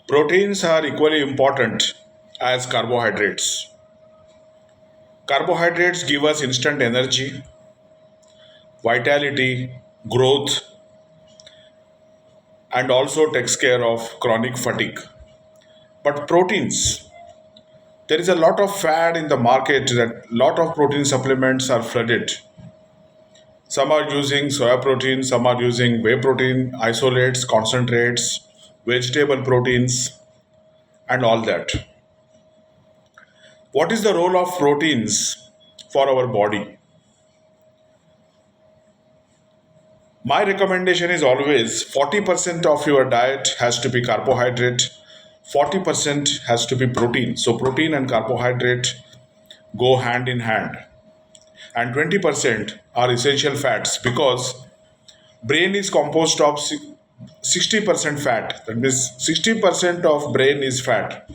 Proteins are equally important as carbohydrates. Carbohydrates give us instant energy, vitality, growth, and also takes care of chronic fatigue. But proteins, there is a lot of fad in the market that lot of protein supplements are flooded. Some are using soya protein, some are using whey protein, isolates, concentrates, vegetable proteins, and all that. What is the role of proteins for our body? My recommendation is always 40% of your diet has to be carbohydrate, 40% has to be protein. So, protein and carbohydrate go hand in hand, and 20% are essential fats because brain is composed of 60% fat. That means 60% of brain is fat.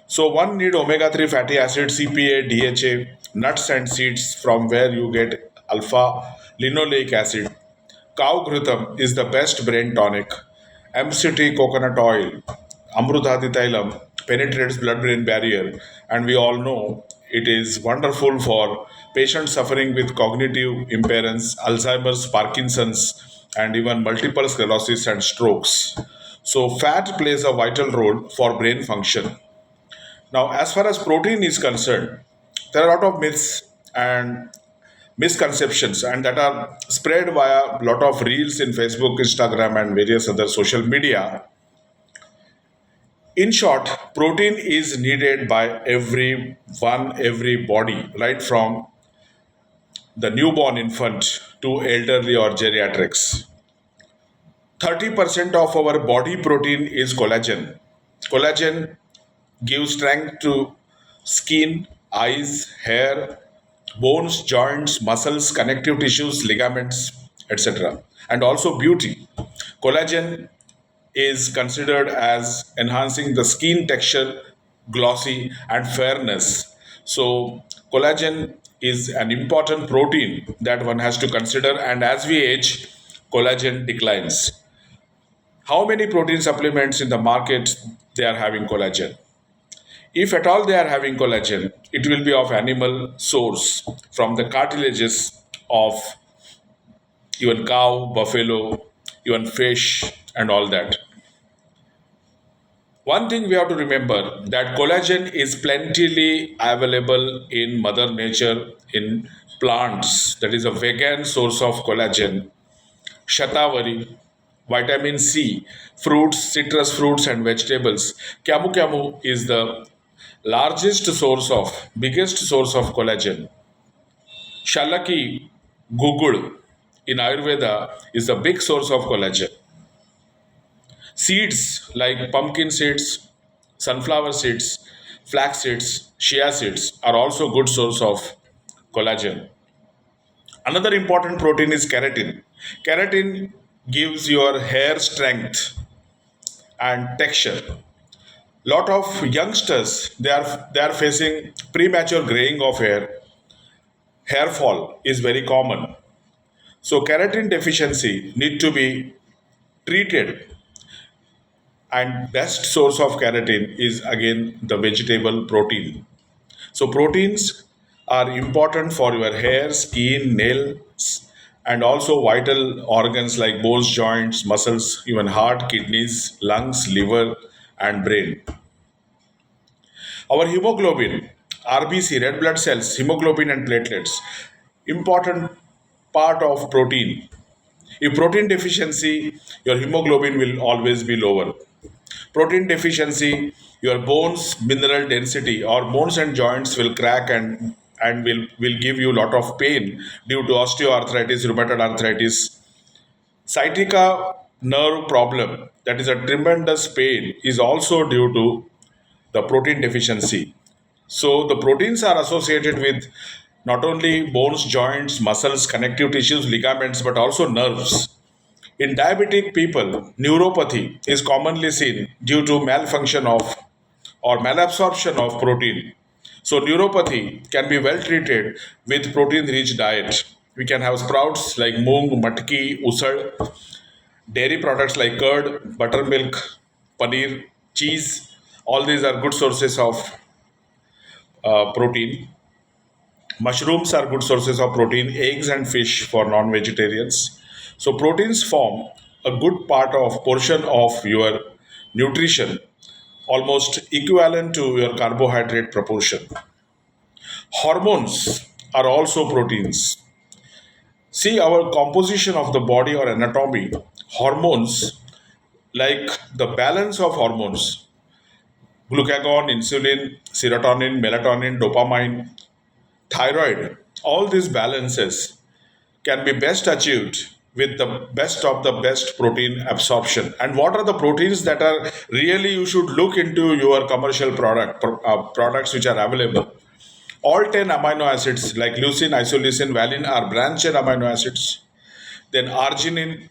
So one need omega 3 fatty acid, CPA, DHA, nuts and seeds from where you get alpha linoleic acid. Cow Ghrutam is the best brain tonic. MCT coconut oil, Amrutati Thailam penetrates blood-brain barrier, and we all know it is wonderful for patients suffering with cognitive impairance, Alzheimer's, Parkinson's, and even multiple sclerosis and strokes. So fat plays a vital role for brain function. Now, as far as protein is concerned, there are a lot of myths and misconceptions and that are spread via a lot of reels in Facebook, Instagram, and various other social media. In short, protein is needed by every body, right from the newborn infant to elderly or geriatrics. 30% of our body protein is collagen. Collagen gives strength to skin, eyes, hair, bones, joints, muscles, connective tissues, ligaments, etc. And also beauty. Collagen is considered as enhancing the skin texture, glossy, and fairness. So, collagen is an important protein that one has to consider, and as we age, collagen declines. How many protein supplements in the market they are having collagen? If at all they are having collagen, it will be of animal source from the cartilages of even cow, buffalo, even fish, and all that. One thing we have to remember that collagen is plentifully available in Mother Nature in plants. That is a vegan source of collagen. Shatavari, vitamin C, fruits, citrus fruits, and vegetables. Camu camu is the biggest source of collagen. Shalaki gugud in Ayurveda is a big source of collagen. Seeds like pumpkin seeds, sunflower seeds, flax seeds, chia seeds are also good source of collagen. Another important protein is keratin. Keratin gives your hair strength and texture. Lot of youngsters they are facing premature graying of hair fall is very common. So keratin deficiency need to be treated, and best source of keratin is again the vegetable protein. So proteins are important for your hair, skin, nails, and also vital organs like bones, joints, muscles, even heart, kidneys, lungs, liver, and brain. Our hemoglobin, RBC, red blood cells, hemoglobin and platelets, important part of protein. If protein deficiency, your hemoglobin will always be lower. Protein deficiency, your bones mineral density or bones and joints will crack and will give you a lot of pain due to osteoarthritis, rheumatoid arthritis. Sciatica nerve problem, that is a tremendous pain, is also due to the protein deficiency. So the proteins are associated with not only bones, joints, muscles, connective tissues, ligaments, but also nerves. In diabetic people, neuropathy is commonly seen due to malfunction of or malabsorption of protein. So, neuropathy can be well treated with protein rich diet. We can have sprouts like moong, matki, usad, dairy products like curd, buttermilk, paneer, cheese. All these are good sources of protein. Mushrooms are good sources of protein, eggs and fish for non-vegetarians. So proteins form a good part of portion of your nutrition, almost equivalent to your carbohydrate proportion. Hormones are also proteins. See our composition of the body or anatomy. Hormones, like the balance of hormones, glucagon, insulin, serotonin, melatonin, dopamine, thyroid, all these balances can be best achieved with the best of the best protein absorption. And what are the proteins that are really you should look into your commercial products which are available? All 10 amino acids like leucine, isoleucine, valine are branched amino acids. Then arginine,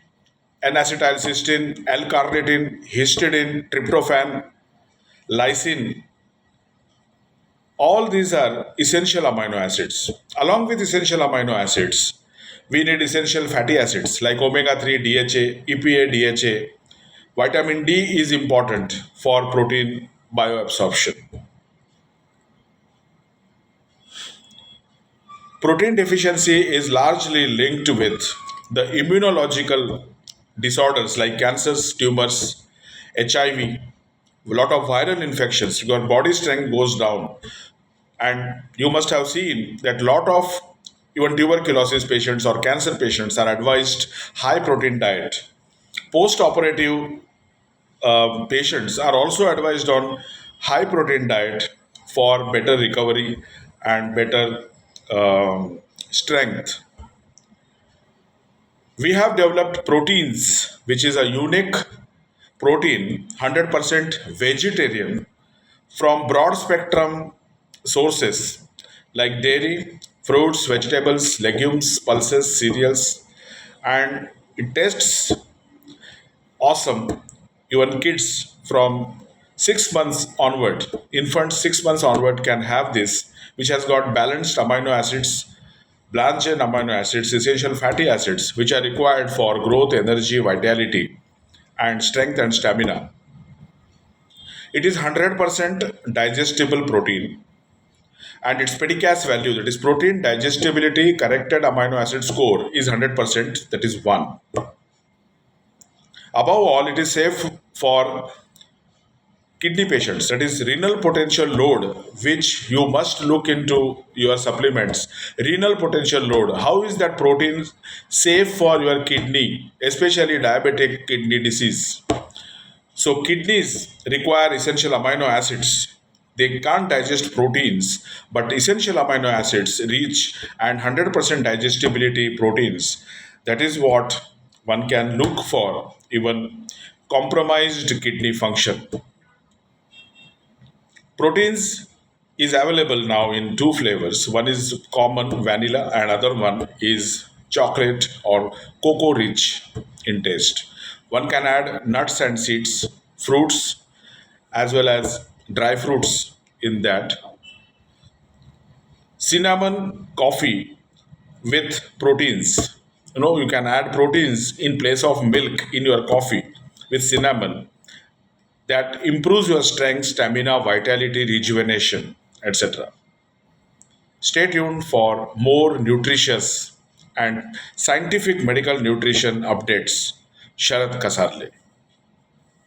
N-acetylcysteine, L-carnitine, histidine, tryptophan, lysine, all these are essential amino acids. Along with essential amino acids, we need essential fatty acids like omega 3, DHA, EPA, DHA. Vitamin D is important for protein bioabsorption. Protein deficiency is largely linked with the immunological disorders like cancers, tumors, HIV, a lot of viral infections. Your body strength goes down, and you must have seen that lot of even tuberculosis patients or cancer patients are advised high protein diet. Post operative patients are also advised on high protein diet for better recovery and better strength. We have developed proteins which is a unique protein 100% vegetarian from broad spectrum sources like dairy, fruits, vegetables, legumes, pulses, cereals, and it tastes awesome. Even kids from 6 months onward, infants 6 months onward can have this, which has got balanced amino acids, branched amino acids, essential fatty acids, which are required for growth, energy, vitality, and strength and stamina. It is 100% digestible protein, and its PDCAS value, that is protein digestibility corrected amino acid score, is 100%, that is 1. Above all, it is safe for kidney patients, that is renal potential load, which you must look into your supplements. Renal potential load, how is that protein safe for your kidney, especially diabetic kidney disease? So kidneys require essential amino acids. They can't digest proteins, but essential amino acids reach and 100% digestibility proteins. That is what one can look for, even compromised kidney function. Proteins is available now in two flavors. One is common vanilla, and other one is chocolate or cocoa rich in taste. One can add nuts and seeds, fruits, as well as dry fruits in that. Cinnamon coffee with proteins. You can add proteins in place of milk in your coffee with cinnamon, that improves your strength, stamina, vitality, rejuvenation, etc. Stay tuned for more nutritious and scientific medical nutrition updates. Sharad Kasarle.